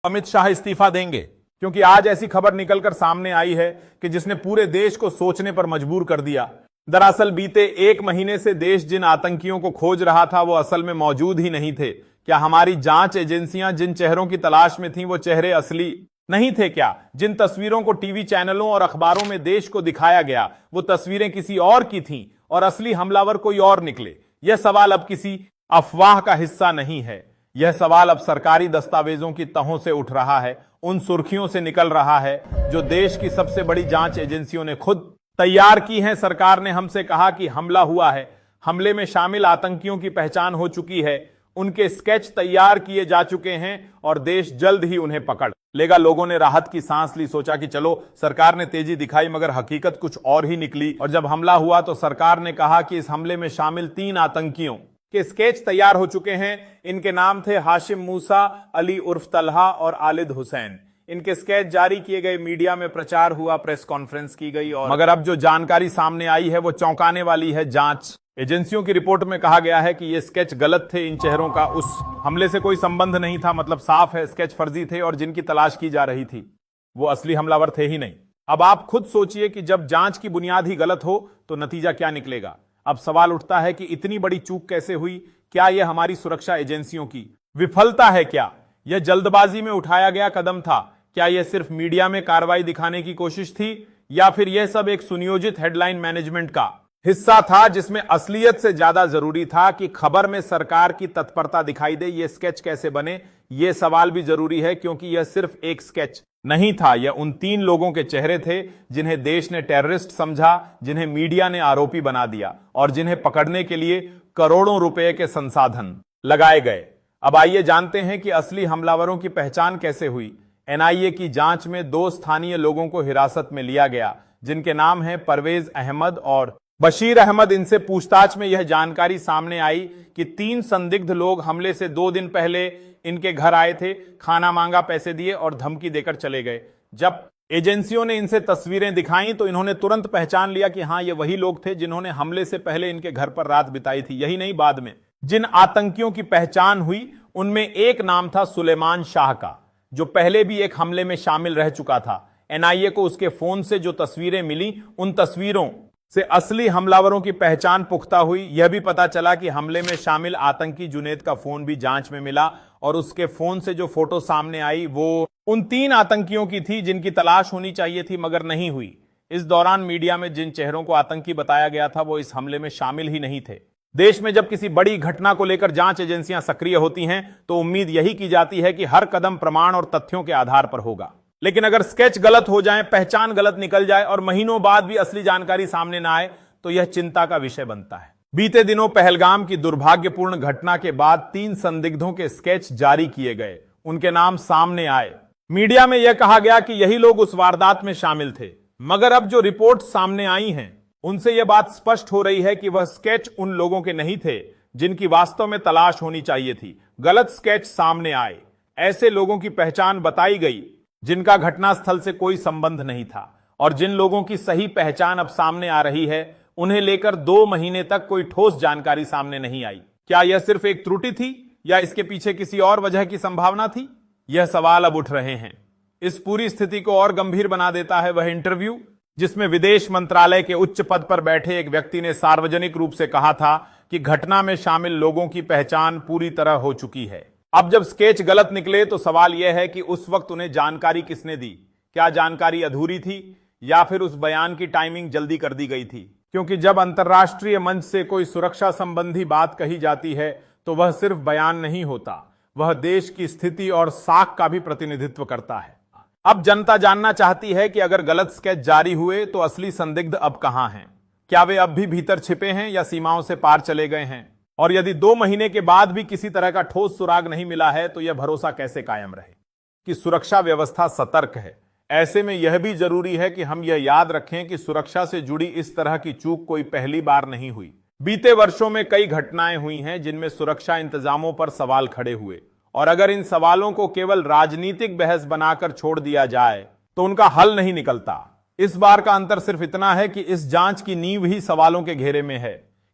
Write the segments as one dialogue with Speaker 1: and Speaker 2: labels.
Speaker 1: अमित शाह इस्तीफा देंगे, क्योंकि आज ऐसी खबर निकलकर सामने आई है कि जिसने पूरे देश को सोचने पर मजबूर कर दिया। दरअसल बीते 1 महीने से देश जिन आतंकियों को खोज रहा था वो असल में मौजूद ही नहीं थे। क्या हमारी जांच एजेंसियां जिन चेहरों की तलाश में थीं वो चेहरे असली नहीं थे क्या? जिन तस्वीरों को टीवी चैनलों और अखबारों में देश को दिखाया गया वो तस्वीरें किसी और की थीं और असली हमलावर कोई और निकले? यह सवाल अब किसी अफवाह का हिस्सा नहीं है। यह सवाल अब सरकारी दस्तावेजों की तहों से उठ रहा है, उन सुर्खियों से निकल रहा है जो देश की सबसे बड़ी जांच एजेंसियों ने खुद तैयार की हैं। सरकार ने हमसे कहा कि हमला हुआ है, हमले में शामिल आतंकियों की पहचान हो चुकी है, उनके स्केच तैयार किए जा चुके हैं और देश जल्द ही उन्हें पकड़ लेगा। लोगों ने राहत की सांस ली, सोचा कि चलो सरकार ने तेजी दिखाई, मगर हकीकत कुछ और ही निकली। और जब हमला हुआ तो सरकार ने कहा कि इस हमले में शामिल 3 आतंकियों के स्केच तैयार हो चुके हैं। इनके नाम थे हाशिम मूसा, अली उर्फ तलहा और आलिद हुसैन। इनके स्केच जारी किए गए, मीडिया में प्रचार हुआ, प्रेस कॉन्फ्रेंस की गई। और मगर अब जो जानकारी सामने आई है वो चौंकाने वाली है। जांच एजेंसियों की रिपोर्ट में कहा गया है कि ये स्केच गलत थे, इन चेहरों का उस हमले से कोई संबंध नहीं था। मतलब साफ है, स्केच फर्जी थे और जिनकी तलाश की जा रही थी वो असली हमलावर थे ही नहीं। अब आप खुद सोचिए कि जब जांच की बुनियाद ही गलत हो तो नतीजा क्या निकलेगा। अब सवाल उठता है कि इतनी बड़ी चूक कैसे हुई? क्या यह हमारी सुरक्षा एजेंसियों की विफलता है? क्या यह जल्दबाजी में उठाया गया कदम था? क्या यह सिर्फ मीडिया में कार्रवाई दिखाने की कोशिश थी, या फिर यह सब एक सुनियोजित हेडलाइन मैनेजमेंट का हिस्सा था जिसमें असलियत से ज्यादा जरूरी था कि खबर में सरकार की तत्परता दिखाई दे? ये स्केच कैसे बने, यह सवाल भी जरूरी है, क्योंकि यह सिर्फ एक स्केच नहीं था। यह उन 3 लोगों के चेहरे थे जिन्हें देश ने टेररिस्ट समझा, जिन्हें मीडिया ने आरोपी बना दिया और जिन्हें पकड़ने के लिए करोड़ों रुपए के संसाधन लगाए गए। अब आइए जानते हैं कि असली हमलावरों की पहचान कैसे हुई। एनआईए की जांच में 2 स्थानीय लोगों को हिरासत में लिया गया, जिनके नाम हैं परवेज अहमद और बशीर अहमद। इनसे पूछताछ में यह जानकारी सामने आई कि 3 संदिग्ध लोग हमले से 2 दिन पहले इनके घर आए थे, खाना मांगा, पैसे दिए और धमकी देकर चले गए। जब एजेंसियों ने इनसे तस्वीरें दिखाई तो इन्होंने तुरंत पहचान लिया कि हां, ये वही लोग थे जिन्होंने हमले से पहले इनके घर पर रात बिताई थी। यही नहीं, बाद में जिन आतंकियों की पहचान हुई उनमें एक नाम था सुलेमान शाह का, जो पहले भी एक हमले में शामिल रह चुका था। एनआईए को उसके फोन से जो तस्वीरें मिली, उन तस्वीरों से असली हमलावरों की पहचान पुख्ता हुई। यह भी पता चला कि हमले में शामिल आतंकी जुनेद का फोन भी जांच में मिला और उसके फोन से जो फोटो सामने आई वो उन 3 आतंकियों की थी जिनकी तलाश होनी चाहिए थी, मगर नहीं हुई। इस दौरान मीडिया में जिन चेहरों को आतंकी बताया गया था वो इस हमले में शामिल ही नहीं थे। देश में जब किसी बड़ी घटना को लेकर जांच एजेंसियां सक्रिय होती हैं तो उम्मीद यही की जाती है कि हर कदम प्रमाण और तथ्यों के आधार पर होगा। लेकिन अगर स्केच गलत हो जाए, पहचान गलत निकल जाए और महीनों बाद भी असली जानकारी सामने ना आए तो यह चिंता का विषय बनता है। बीते दिनों पहलगाम की दुर्भाग्यपूर्ण घटना के बाद 3 संदिग्धों के स्केच जारी किए गए, उनके नाम सामने आए। मीडिया में यह कहा गया कि यही लोग उस वारदात में शामिल थे, मगर अब जो रिपोर्ट सामने आई हैं उनसे यह बात स्पष्ट हो रही है कि वह स्केच उन लोगों के नहीं थे जिनकी वास्तव में तलाश होनी चाहिए थी। गलत स्केच सामने आए, ऐसे लोगों की पहचान बताई गई जिनका घटनास्थल से कोई संबंध नहीं था, और जिन लोगों की सही पहचान अब सामने आ रही है उन्हें लेकर 2 महीने तक कोई ठोस जानकारी सामने नहीं आई। क्या यह सिर्फ एक त्रुटि थी या इसके पीछे किसी और वजह की संभावना थी? यह सवाल अब उठ रहे हैं। इस पूरी स्थिति को और गंभीर बना देता है वह इंटरव्यू जिसमें विदेश मंत्रालय के उच्च पद पर बैठे एक व्यक्ति ने सार्वजनिक रूप से कहा था कि घटना में शामिल लोगों की पहचान पूरी तरह हो चुकी है। अब जब स्केच गलत निकले तो सवाल यह है कि उस वक्त उन्हें जानकारी किसने दी? क्या जानकारी अधूरी थी या फिर उस बयान की टाइमिंग जल्दी कर दी गई थी? क्योंकि जब अंतर्राष्ट्रीय मंच से कोई सुरक्षा संबंधी बात कही जाती है तो वह सिर्फ बयान नहीं होता, वह देश की स्थिति और साख का भी प्रतिनिधित्व करता है। अब जनता जानना चाहती है कि अगर गलत स्केच जारी हुए तो असली संदिग्ध अब कहां हैं? क्या वे अब भी भीतर छिपे हैं या सीमाओं से पार चले गए हैं? और यदि 2 महीने के बाद भी किसी तरह का ठोस सुराग नहीं मिला है तो यह भरोसा कैसे कायम रहे कि सुरक्षा व्यवस्था सतर्क है? ऐसे में यह भी जरूरी है कि हम यह याद रखें कि सुरक्षा से जुड़ी इस तरह की चूक कोई पहली बार नहीं हुई। बीते वर्षों में कई घटनाएं हुई हैं जिनमें सुरक्षा इंतजामों पर सवाल खड़े हुए, और अगर इन सवालों को केवल राजनीतिक बहस बनाकर छोड़ दिया जाए तो उनका हल नहीं निकलता। इस बार का अंतर सिर्फ इतना है कि इस जांच की नींव ही सवालों के घेरे में है,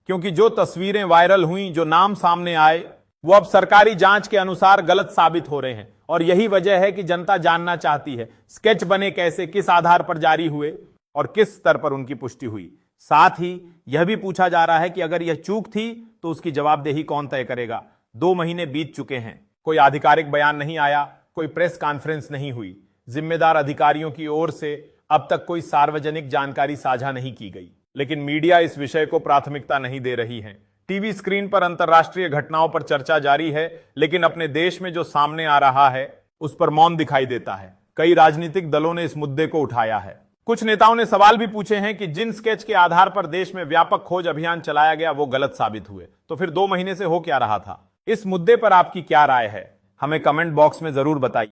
Speaker 1: क्योंकि जो तस्वीरें वायरल हुई, जो नाम सामने आए, वो अब सरकारी जांच के अनुसार गलत साबित हो रहे हैं और यही वजह है कि जनता जानना चाहती है स्केच बने कैसे, किस आधार पर जारी हुए और किस स्तर पर उनकी पुष्टि हुई। साथ ही यह भी पूछा जा रहा है कि अगर यह चूक थी तो उसकी जवाबदेही कौन तय करेगा। 2 महीने बीत चुके हैं, कोई आधिकारिक बयान नहीं आया, कोई प्रेस कॉन्फ्रेंस नहीं हुई, जिम्मेदार अधिकारियों की ओर से अब तक कोई सार्वजनिक जानकारी साझा नहीं की गई। लेकिन मीडिया इस विषय को प्राथमिकता नहीं दे रही है। टीवी स्क्रीन पर अंतर्राष्ट्रीय घटनाओं पर चर्चा जारी है, लेकिन अपने देश में जो सामने आ रहा है उस पर मौन दिखाई देता है। कई राजनीतिक दलों ने इस मुद्दे को उठाया है। कुछ नेताओं ने सवाल भी पूछे हैं कि जिन स्केच के आधार पर देश में व्यापक खोज अभियान चलाया गया वो गलत साबित हुए, तो फिर 2 महीने से हो क्या रहा था। इस मुद्दे पर आपकी क्या राय है, हमें कमेंट बॉक्स में जरूर बताइए।